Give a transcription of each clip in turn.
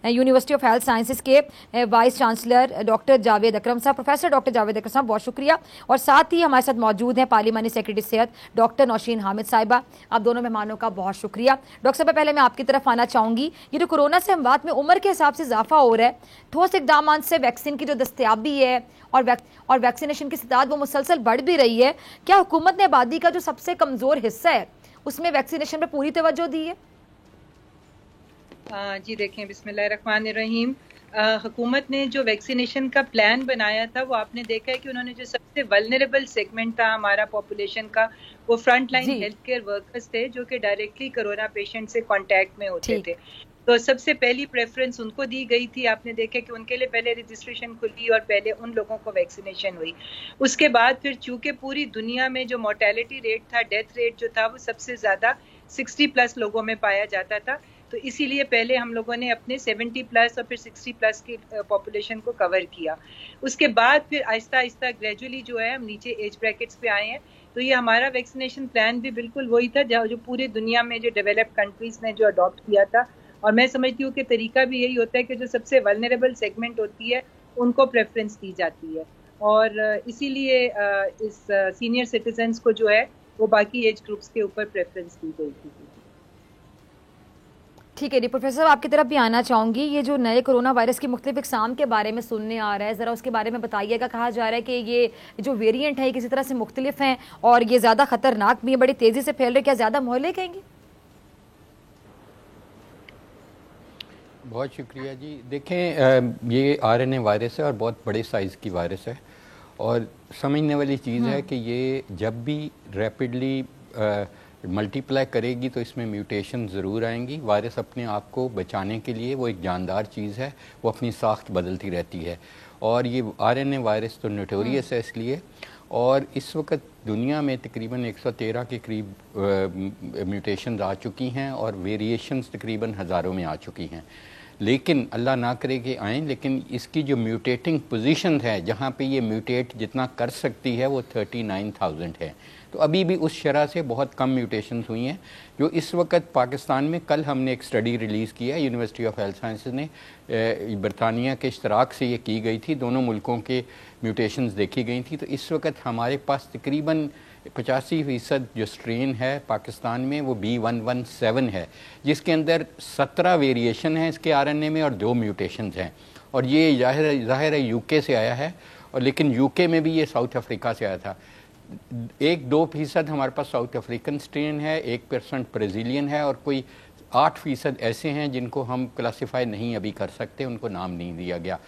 University of health sciences के vice chancellor doctor Javed अकरम साहब, professor doctor Javed अकरम साहब, बहुत शुक्रिया। और साथ ही हमारे साथ मौजूद हैं पार्लिमानी सेक्रेटरी सेहत डॉक्टर नौशीन हामिद साहिबा, आप दोनों मेहमानों का बहुत शुक्रिया। डॉक्टर साहब, पहले मैं आपकी तरफ आना चाहूँगी, ये जो कोरोना से हमवात में उम्र के हिसाब से इजाफा हो रहा है, ठोस इकदाम से वैक्सीन की जो दस्तयाबी है और वैक्सीनेशन की तादाद वो मुसलसल बढ़ भी रही है, क्या हुकूमत ने आबादी का जो सबसे कमज़ोर हिस्सा है उसमें वैक्सीनेशन पर पूरी तवज्जो दी है? जी देखें, बिस्मिल्लाहिर्रहमानिर्रहीम। हुकूमत ने जो वैक्सीनेशन का प्लान बनाया था वो आपने देखा है कि उन्होंने जो सबसे वल्नरेबल सेगमेंट था हमारा पॉपुलेशन का, वो front line health care workers थे जो कि डायरेक्टली कोरोना पेशेंट से कांटेक्ट में होते थे। तो सबसे पहली प्रेफरेंस उनको दी गई थी। आपने देखा कि उनके लिए पहले रजिस्ट्रेशन खुली और पहले उन लोगों को वैक्सीनेशन हुई। उसके बाद फिर चूंकि पूरी दुनिया में जो मोर्टेलिटी रेट था, डेथ रेट जो था, वो सबसे ज़्यादा 60+ लोगों में पाया जाता था, तो इसीलिए पहले हम लोगों ने अपने 70+ और फिर 60+ की पॉपुलेशन को कवर किया। उसके बाद फिर आहिस्ता आहिस्ता ग्रेजुअली जो है हम नीचे एज ब्रैकेट्स पे आए हैं। तो ये हमारा वैक्सीनेशन प्लान भी बिल्कुल वही था जो पूरी दुनिया में जो डेवलप्ड कंट्रीज ने जो अडॉप्ट किया था। और मैं समझती हूँ कि तरीका भी यही होता है कि जो सबसे वल्नरेबल सेगमेंट होती है उनको प्रेफरेंस दी जाती है, और इसीलिए इस सीनियर सिटीजन्स को जो है वो बाकी एज ग्रुप्स के ऊपर प्रेफरेंस दी गई थी। ठीक है जी, प्रोफेसर आपकी तरफ भी आना चाहूँगी, ये जो नए कोरोना वायरस की मुख्तलिफ इकसाम के बारे में सुनने आ रहा है, ज़रा उसके बारे में बताइएगा। कहा जा रहा है कि ये जो वेरिएंट है किसी तरह से मुख्तलिफ हैं और ये ज़्यादा ख़तरनाक भी है, बड़ी तेज़ी से फैल रहे, क्या ज़्यादा मोहल्ले कहेंगे? बहुत शुक्रिया जी। देखें, ये RNA वायरस है और बहुत बड़े साइज़ की वायरस है, और समझने वाली चीज़ है कि ये जब भी रैपिडली मल्टीप्लाई करेगी तो इसमें म्यूटेशन ज़रूर आएंगी। वायरस अपने आप को बचाने के लिए वो एक जानदार चीज़ है, वो अपनी साख्त बदलती रहती है, और ये RNA वायरस तो नोटोरियस है इसलिए। और इस वक्त दुनिया में तकरीबन 113 के करीब म्यूटेशंस आ चुकी हैं और वेरिएशंस तकरीबन हज़ारों में आ चुकी हैं। लेकिन अल्लाह ना करे कि आएँ, लेकिन इसकी जो म्यूटेटिंग पोजीशन है जहाँ पे ये म्यूटेट जितना कर सकती है वो 39,000 है। तो अभी भी उस शरह से बहुत कम म्यूटेशंस हुई हैं जो इस वक्त पाकिस्तान में। कल हमने एक स्टडी रिलीज़ किया, यूनिवर्सिटी ऑफ हेल्थ साइंसेज ने, बरतानिया के इश्तराक से ये की गई थी, दोनों मुल्कों के म्यूटेशंस देखी गई थी। तो इस वक्त हमारे पास तकरीबन 85% जो स्ट्रेन है पाकिस्तान में वो B117 है, जिसके अंदर 17 वेरिएशन हैं इसके RNA में और 2 म्यूटेशंस हैं। और ये ज़ाहिर है UK से आया है, और लेकिन UK में भी ये साउथ अफ्रीका से आया था। 1-2% हमारे पास साउथ अफ्रीकन स्ट्रेन है, 1% ब्राज़ीलियन है, और कोई 8% ऐसे हैं जिनको हम क्लासीफाई नहीं अभी कर सकते, उनको नाम नहीं दिया गया।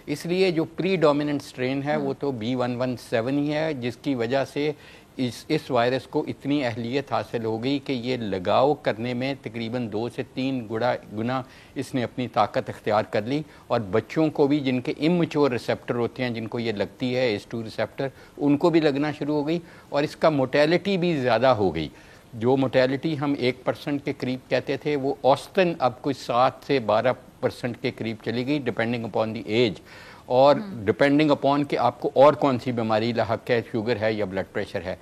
इसलिए जो प्रीडोमिनेंट स्ट्रेन है वो तो B117 ही है, जिसकी वजह से इस वायरस को इतनी अहलियत हासिल हो गई कि ये लगाव करने में तकरीबन 2 से 3 गुना इसने अपनी ताकत इख्तियार कर ली। और बच्चों को भी जिनके इमैच्योर रिसेप्टर होते हैं, जिनको ये लगती है H2 रिसेप्टर, उनको भी लगना शुरू हो गई, और इसका मोर्टेलिटी भी ज़्यादा हो गई। जो मोर्टेलिटी हम 1% के करीब कहते थे वो औसतन अब कोई 7 से 12% के करीब चली गई, डिपेंडिंग अपॉन द एज, और डिपेंडिंग अपॉन कि आपको और कौन सी बीमारी लाहक है, शुगर है या ब्लड प्रेशर है।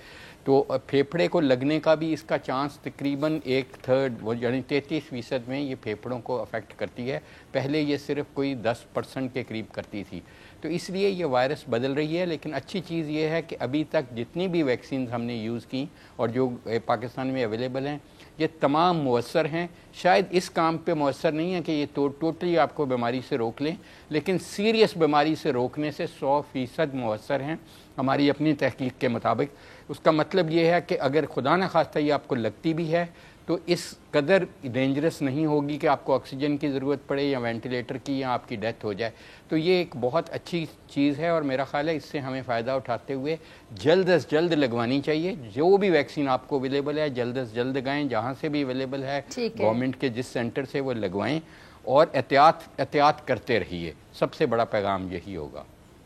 तो फेफड़े को लगने का भी इसका चांस तकरीबन 1/3 यानी 33% में ये फेफड़ों को अफेक्ट करती है। पहले ये सिर्फ कोई 10% के करीब करती थी। तो इसलिए ये वायरस बदल रही है। लेकिन अच्छी चीज़ ये है कि अभी तक जितनी भी वैक्सीन हमने यूज़ की और जो पाकिस्तान में अवेलेबल हैं, ये तमाम मुअस्सर हैं। शायद इस काम पे मुअस्सर नहीं है कि ये टोटली आपको बीमारी से रोक लें, लेकिन सीरियस बीमारी से रोकने से 100% मुअस्सर हैं हमारी अपनी तहकीक के मुताबिक। उसका मतलब ये है कि अगर खुदा न खास्ता ये आपको लगती भी है तो इस कदर डेंजरस नहीं होगी कि आपको ऑक्सीजन की ज़रूरत पड़े या वेंटिलेटर की, या आपकी डेथ हो जाए। तो ये एक बहुत अच्छी चीज़ है, और मेरा ख्याल है इससे हमें फ़ायदा उठाते हुए जल्द अज जल्द लगवानी चाहिए। जो भी वैक्सीन आपको अवेलेबल है जल्द अज जल्द लगाएं, जहाँ से भी अवेलेबल है गवर्नमेंट के जिस सेंटर से वो लगवाएं, और एहतियात करते रहिए। सबसे बड़ा पैगाम यही होगा।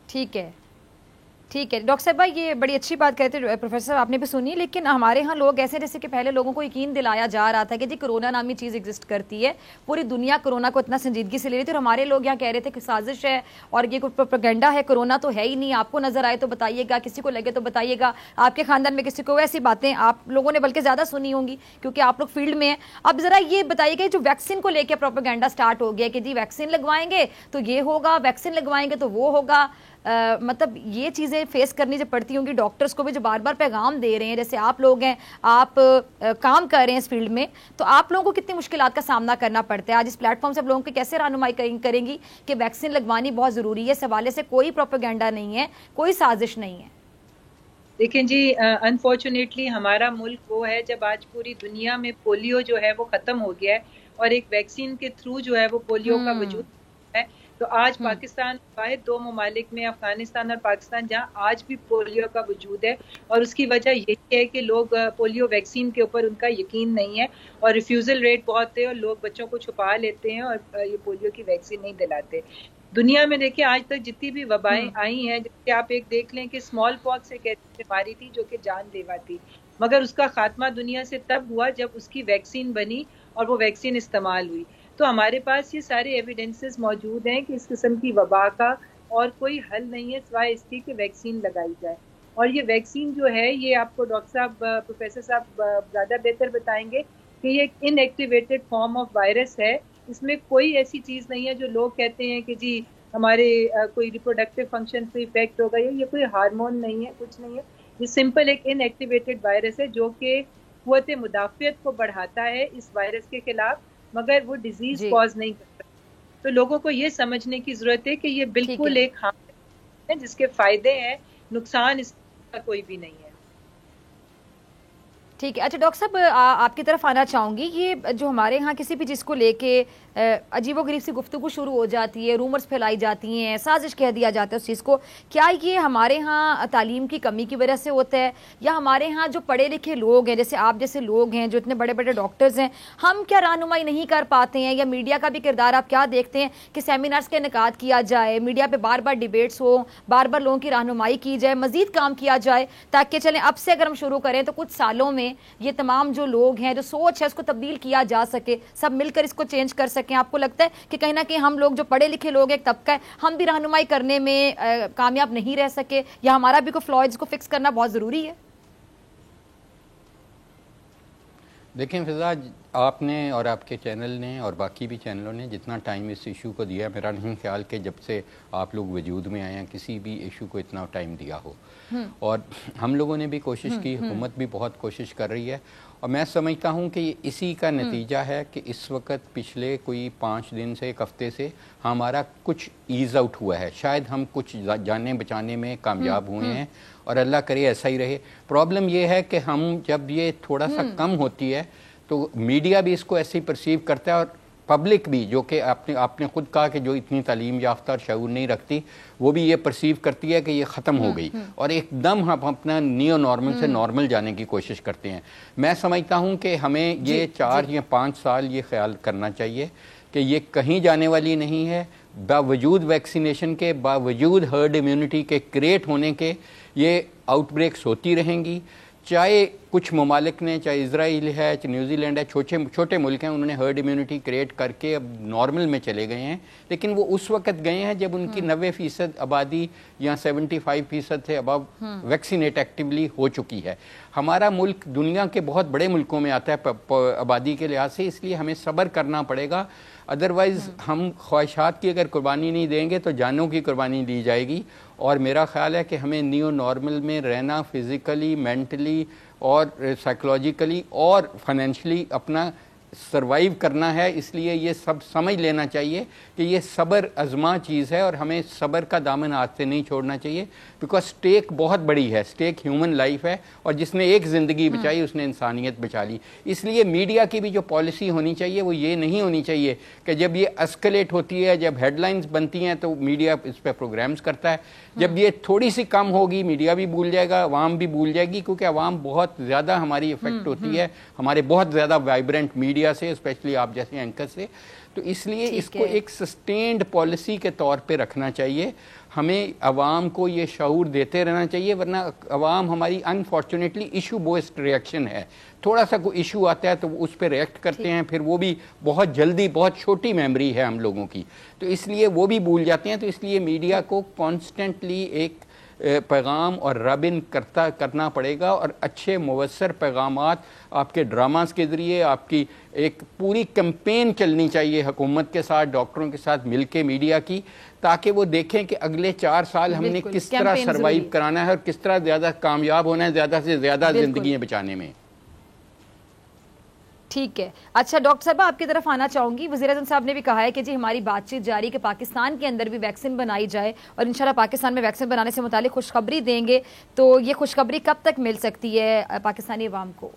ठीक है, ठीक है डॉक्टर साहब, ये बड़ी अच्छी बात कहते हैं प्रोफेसर, आपने भी सुनी। लेकिन हमारे यहाँ लोग ऐसे, जैसे कि पहले लोगों को यकीन दिलाया जा रहा था कि जी कोरोना नामी चीज़ एग्जिस्ट करती है, पूरी दुनिया कोरोना को इतना संजीदगी से ले रही थी, और हमारे लोग यहाँ कह रहे थे कि साजिश है और ये कोई प्रोपेगेंडा है, कोरोना तो है ही नहीं, आपको नजर आए तो बताइएगा, किसी को लगे तो बताइएगा, आपके खानदान में किसी को ऐसी बातें आप लोगों ने बल्कि ज़्यादा सुनी होंगी क्योंकि आप लोग फील्ड में हैं। अब ज़रा ये बताइएगा, जो वैक्सीन को लेकर प्रोपेगेंडा स्टार्ट हो गया कि जी वैक्सीन लगवाएंगे तो ये होगा, वैक्सीन लगवाएंगे तो वो होगा, मतलब ये चीज़ें फेस करनी जो पड़ती होंगी डॉक्टर्स को भी, जो बार बार पैगाम दे रहे हैं, जैसे आप लोग हैं, आप काम कर रहे हैं इस फील्ड में, तो आप लोगों को कितनी मुश्किलात का सामना करना पड़ता है। आज इस प्लेटफॉर्म से आप लोगों की कैसे रहनुमाई करेंगी कि वैक्सीन लगवानी बहुत ज़रूरी है, इस हवाले से कोई प्रोपेगेंडा नहीं है, कोई साजिश नहीं है। देखिए जी, अनफॉर्चुनेटली हमारा मुल्क वो है जब आज पूरी दुनिया में पोलियो जो है वो ख़त्म हो गया है और एक वैक्सीन के थ्रू जो है वो पोलियो का वजूद है। तो आज पाकिस्तान वाहिद 2 ममालिक में, अफगानिस्तान और पाकिस्तान, जहाँ आज भी पोलियो का वजूद है, और उसकी वजह यही है कि लोग पोलियो वैक्सीन के ऊपर उनका यकीन नहीं है और रिफ्यूज़ल रेट बहुत है और लोग बच्चों को छुपा लेते हैं और ये पोलियो की वैक्सीन नहीं दिलाते। दुनिया में देखिए आज तक जितनी भी वबाएं आई हैं, जैसे आप एक देख लें कि स्मॉल पॉक्स एक ऐसी बीमारी थी जो कि जानलेवा थी, मगर उसका खात्मा दुनिया से तब हुआ जब उसकी वैक्सीन बनी और वो वैक्सीन इस्तेमाल हुई। तो हमारे पास ये सारे एविडेंसेस मौजूद हैं कि इस किस्म की वबा का और कोई हल नहीं है सिवाय इसकी कि वैक्सीन लगाई जाए। और ये वैक्सीन जो है, ये आपको डॉक्टर साहब, प्रोफेसर साहब ज़्यादा बेहतर बताएंगे कि ये एक इनएक्टिवेटेड फॉर्म ऑफ वायरस है। इसमें कोई ऐसी चीज़ नहीं है जो लोग कहते हैं कि जी हमारे कोई रिप्रोडक्टिव फंक्शन पे इफेक्ट होगा, ये कोई हार्मोन नहीं है, कुछ नहीं है। ये सिंपल एक इनएक्टिवेटेड वायरस है जो कि क़ुव्वत मुदाफ़ियत को बढ़ाता है इस वायरस के खिलाफ, मगर वो डिजीज कॉज नहीं करता। तो लोगों को ये समझने की जरूरत है कि ये बिल्कुल एक हार्म है जिसके फायदे हैं, नुकसान इसका कोई भी नहीं है। ठीक है। अच्छा डॉक्टर साहब, आपकी तरफ आना चाहूँगी, ये जो हमारे यहाँ किसी भी चीज़ को लेके अजीबोगरीब सी गुफ्तगू शुरू हो जाती है, रूमर्स फैलाई जाती हैं, साजिश कह दिया जाता है उस चीज़ को, क्या ये हमारे यहाँ तालीम की कमी की वजह से होता है, या हमारे यहाँ जो पढ़े लिखे लोग हैं, जैसे आप जैसे लोग हैं जो इतने बड़े बड़े डॉक्टर्स हैं, हम क्या रहनुमाई नहीं कर पाते हैं, या मीडिया का भी किरदार आप क्या देखते हैं कि सेमिनार्स का इनेकाद किया जाए, मीडिया पर बार बार डिबेट्स हो, बार बार लोगों की रहनुमाई की जाए, मज़ीद काम किया जाए, ताकि चलें अब से अगर हम शुरू करें तो कुछ सालों में ये तमाम जो लोग हैं, जो सोच है, उसको तब्दील किया जा सके, सब मिलकर इसको चेंज कर सकें। आपको लगता है कि कहीं ना कहीं हम लोग जो पढ़े लिखे लोग एक तबका है, हम भी रहनुमाई करने में कामयाब नहीं रह सके, या हमारा भी कोई फ्लॉ है जिसको फिक्स करना बहुत ज़रूरी है? देखें फिजा, आपने और आपके चैनल ने और बाकी भी चैनलों ने जितना टाइम इस इशू को दिया, मेरा नहीं ख्याल कि जब से आप लोग वजूद में आए हैं किसी भी इशू को इतना टाइम दिया हो। और हम लोगों ने भी कोशिश की, हुकूमत भी बहुत कोशिश कर रही है, और मैं समझता हूँ कि इसी का नतीजा है कि इस वक्त पिछले कोई 5 दिन से, 1 हफ्ते से हमारा कुछ ईज़ आउट हुआ है। शायद हम कुछ जाने बचाने में कामयाब हुए हैं, और अल्लाह करे ऐसा ही रहे। प्रॉब्लम ये है कि हम जब ये थोड़ा सा कम होती है तो मीडिया भी इसको ऐसे ही परसीव करता है, और पब्लिक भी, जो कि आपने खुद कहा कि जो इतनी तालीम याफ्ता और शऊर नहीं रखती, वो भी ये परसीव करती है कि ये ख़त्म हो गई, और एकदम हम अपना नियो नॉर्मल से नॉर्मल जाने की कोशिश करते हैं। मैं समझता हूँ कि हमें ये 4 या 5 साल ये ख्याल करना चाहिए कि ये कहीं जाने वाली नहीं है। बावजूद वैक्सीनेशन के, बावजूद हर्ड इम्यूनिटी के क्रिएट होने के, ये आउटब्रेक्स होती रहेंगी। चाहे कुछ ममालिक ने, चाहे इजराइल है, चाहे न्यूजीलैंड है, छोटे मुल्क हैं, उन्होंने हर्ड इम्यूनिटी क्रिएट करके अब नॉर्मल में चले गए हैं, लेकिन वो उस वक्त गए हैं जब उनकी 90% आबादी या 75% से अबव वैक्सीनेट एक्टिवली हो चुकी है। हमारा मुल्क दुनिया के बहुत बड़े मुल्कों में आता है आबादी के लिहाज से, इसलिए हमें सब्र करना पड़ेगा। अदरवाइज़ हम ख्वाहिशात की अगर कुर्बानी नहीं देंगे तो जानों की कुर्बानी दी जाएगी। और मेरा ख्याल है कि हमें न्यू नॉर्मल में रहना, फिज़िकली, मेंटली और साइकोलॉजिकली और फाइनेंशियली अपना सर्वाइव करना है। इसलिए ये सब समझ लेना चाहिए कि ये सब्र आज़मा चीज़ है, और हमें सब्र का दामन हाथ से नहीं छोड़ना चाहिए, बिकॉज स्टेक बहुत बड़ी है, स्टेक ह्यूमन लाइफ है, और जिसने एक ज़िंदगी बचाई उसने इंसानियत बचा ली। इसलिए मीडिया की भी जो पॉलिसी होनी चाहिए वो ये नहीं होनी चाहिए कि जब ये एस्केलेट होती है, जब हेडलाइंस बनती हैं तो मीडिया इस पर प्रोग्राम्स करता है, जब ये थोड़ी सी कम होगी मीडिया भी भूल जाएगा, अवाम भी भूल जाएगी, क्योंकि अवाम बहुत ज़्यादा हमारी इफेक्ट होती है हमारे बहुत ज़्यादा वाइब्रेंट मीडिया से, स्पेशली आप जैसे एंकर से। तो इसलिए इसको एक सस्टेन्ड पॉलिसी के तौर पे रखना चाहिए। हमें आवाम को ये शऊर देते रहना चाहिए, वरना आवाम हमारी अनफॉर्चुनेटली इशू बेस्ड रिएक्शन है। थोड़ा सा कोई इशू आता है तो उस पर रिएक्ट करते हैं, फिर वो भी बहुत जल्दी, बहुत छोटी मेमोरी है हम लोगों की, तो इसलिए वो भी भूल जाते हैं। तो इसलिए मीडिया को कॉन्स्टेंटली एक पैगाम और रबिन करना पड़ेगा, और अच्छे मुवस्सर पैगामात आपके ड्रामास के ज़रिए, आपकी एक पूरी कैंपेन चलनी चाहिए हुकूमत के साथ, डॉक्टरों के साथ मिलके मीडिया की, ताकि वो देखें कि अगले 4 साल हमने किस तरह सर्वाइव कराना है और किस तरह ज़्यादा कामयाब होना है, ज़्यादा से ज़्यादा ज़िंदगियाँ बचाने में। ठीक है। अच्छा डॉक्टर साहब, आपकी तरफ आना चाहूंगी। वज़ीर-ए-आज़म साहब ने भी कहा है कि जी हमारी बातचीत जारी कि पाकिस्तान के अंदर भी वैक्सीन बनाई जाए, और इंशाल्लाह पाकिस्तान में वैक्सीन बनाने से मुतालिक खुशखबरी देंगे। तो ये खुशखबरी कब तक मिल सकती है पाकिस्तानी अवाम को?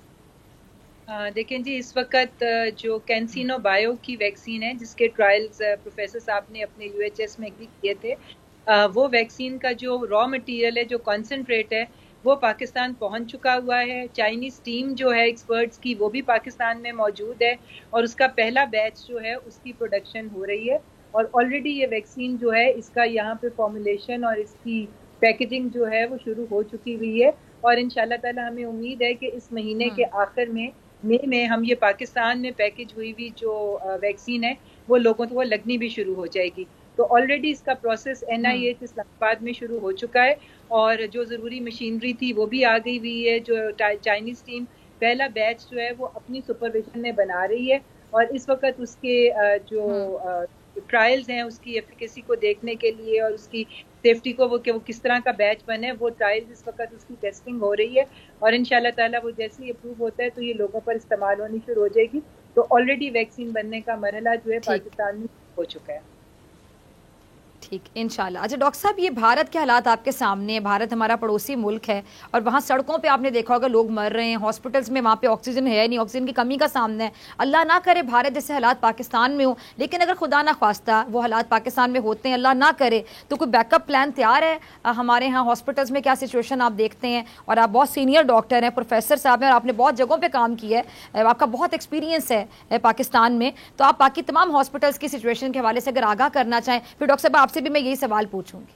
देखें जी, इस वक्त जो कैंसिनो बायो की वैक्सीन है, जिसके ट्रायल्स प्रोफेसर साहब ने अपने UHS में भी किए थे, वो वैक्सीन का जो रॉ मटेरियल है, जो कॉन्सेंट्रेट है, वो पाकिस्तान पहुंच चुका हुआ है। चाइनीज टीम जो है एक्सपर्ट्स की, वो भी पाकिस्तान में मौजूद है, और उसका पहला बैच जो है उसकी प्रोडक्शन हो रही है। और ऑलरेडी ये वैक्सीन जो है, इसका यहाँ पे फॉर्मुलेशन और इसकी पैकेजिंग जो है वो शुरू हो चुकी हुई है। और इंशाल्लाह ताला हमें उम्मीद है कि इस महीने के आखिर में, मई में, हम ये पाकिस्तान में पैकेज हुई हुई जो वैक्सीन है वो लोगों को लगनी भी शुरू हो जाएगी। तो ऑलरेडी इसका प्रोसेस NIH इस्लामाबाद में शुरू हो चुका है, और जो ज़रूरी मशीनरी थी वो भी आ गई हुई है। जो चाइनीज़ टीम पहला बैच जो है वो अपनी सुपरविजन में बना रही है, और इस वक्त उसके जो ट्रायल्स हैं उसकी एफिकेसी को देखने के लिए और उसकी सेफ्टी को, वो किस तरह का बैच बने, वो ट्रायल्स इस वक्त उसकी टेस्टिंग हो रही है। और इंशाल्लाह ताला वो जैसे ही अप्रूव होता है तो ये लोगों पर इस्तेमाल होनी शुरू हो जाएगी। तो ऑलरेडी वैक्सीन बनने का मरहला जो है पाकिस्तान में हो चुका है। ठीक, इंशाल्लाह। अच्छा डॉक्टर साहब, ये भारत के हालात आपके सामने है। भारत हमारा पड़ोसी मुल्क है, और वहाँ सड़कों पे आपने देखा होगा लोग मर रहे हैं, हॉस्पिटल्स में वहाँ पे ऑक्सीजन है नहीं, ऑक्सीजन की कमी का सामना है। अल्लाह ना करे भारत जैसे हालात पाकिस्तान में हो, लेकिन अगर खुदा ना खास्ता वो हालात पाकिस्तान में होते हैं, अल्लाह ना करे, तो कोई बैकअप प्लान तैयार है हमारे यहाँ? हॉस्पिटल्स में क्या सिचुएशन आप देखते हैं? और आप बहुत सीनियर डॉक्टर हैं, प्रोफेसर साहब हैं, और आपने बहुत जगहों पर काम किया है, आपका बहुत एक्सपीरियंस है पाकिस्तान में, तो आप बाकी तमाम हॉस्पिटल्स की सिचुएशन के हवाले से अगर आगाह करना चाहें, फिर डॉक्टर साहब आपसे भी मैं यही सवाल पूछूंगी।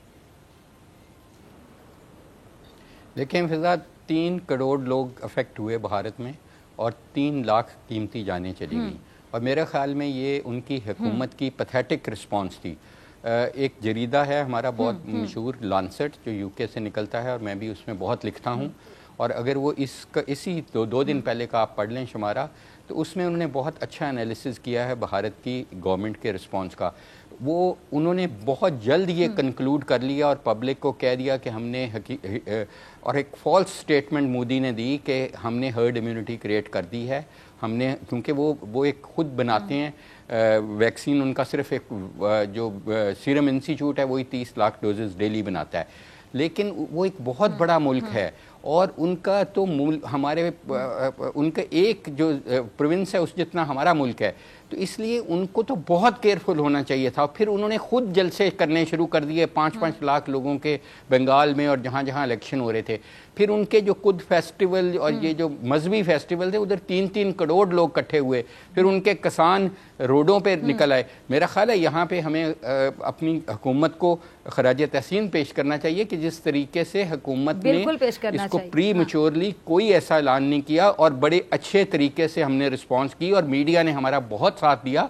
देखिए फिजा, 3 करोड़ लोग अफेक्ट हुए भारत में, और 3 लाख कीमती जानें चली गई, और मेरे ख्याल में ये उनकी हुकूमत की पैथेटिक रिस्पांस थी। एक जरीदा है हमारा बहुत मशहूर, लांसेट, जो UK से निकलता है, और मैं भी उसमें बहुत लिखता हूँ, और अगर वो इसी 2 दिन पहले का आप पढ़ लें शुमारा, तो उसमें उन्होंने बहुत अच्छा एनालिसिस किया है भारत की गवर्नमेंट के रिस्पांस का। वो उन्होंने बहुत जल्द ये कंक्लूड कर लिया और पब्लिक को कह दिया कि हमने और एक फॉल्स स्टेटमेंट मोदी ने दी कि हमने हर्ड इम्यूनिटी क्रिएट कर दी है हमने, क्योंकि वो एक खुद बनाते हैं वैक्सीन, उनका सिर्फ एक जो सीरम इंस्टीट्यूट है वही 30 लाख डोजेस डेली बनाता है, लेकिन वो एक बहुत बड़ा मुल्क है, और उनका तो हमारे उनका एक जो प्रोविंस है उस जितना हमारा मुल्क है, तो इसलिए उनको तो बहुत केयरफुल होना चाहिए था। फिर उन्होंने खुद जलसे करने शुरू कर दिए 5-5 लाख लोगों के बंगाल में और जहाँ जहाँ इलेक्शन हो रहे थे। फिर उनके जो खुद फेस्टिवल और ये जो मजहबी फेस्टिवल थे उधर 3-3 करोड़ लोग इकट्ठे हुए, फिर उनके किसान रोडों पे निकल आए। मेरा ख्याल है यहाँ पे हमें अपनी हुकूमत को खराज तहसीन पेश करना चाहिए कि जिस तरीके से हुकूमत ने इसको प्री मैच्योरली कोई ऐसा ऐलान नहीं किया, और बड़े अच्छे तरीके से हमने रिस्पॉन्स की, और मीडिया ने हमारा बहुत साथ दिया।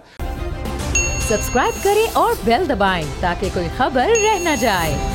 सब्सक्राइब करें और बेल दबाएं ताकि कोई खबर रह न जाए।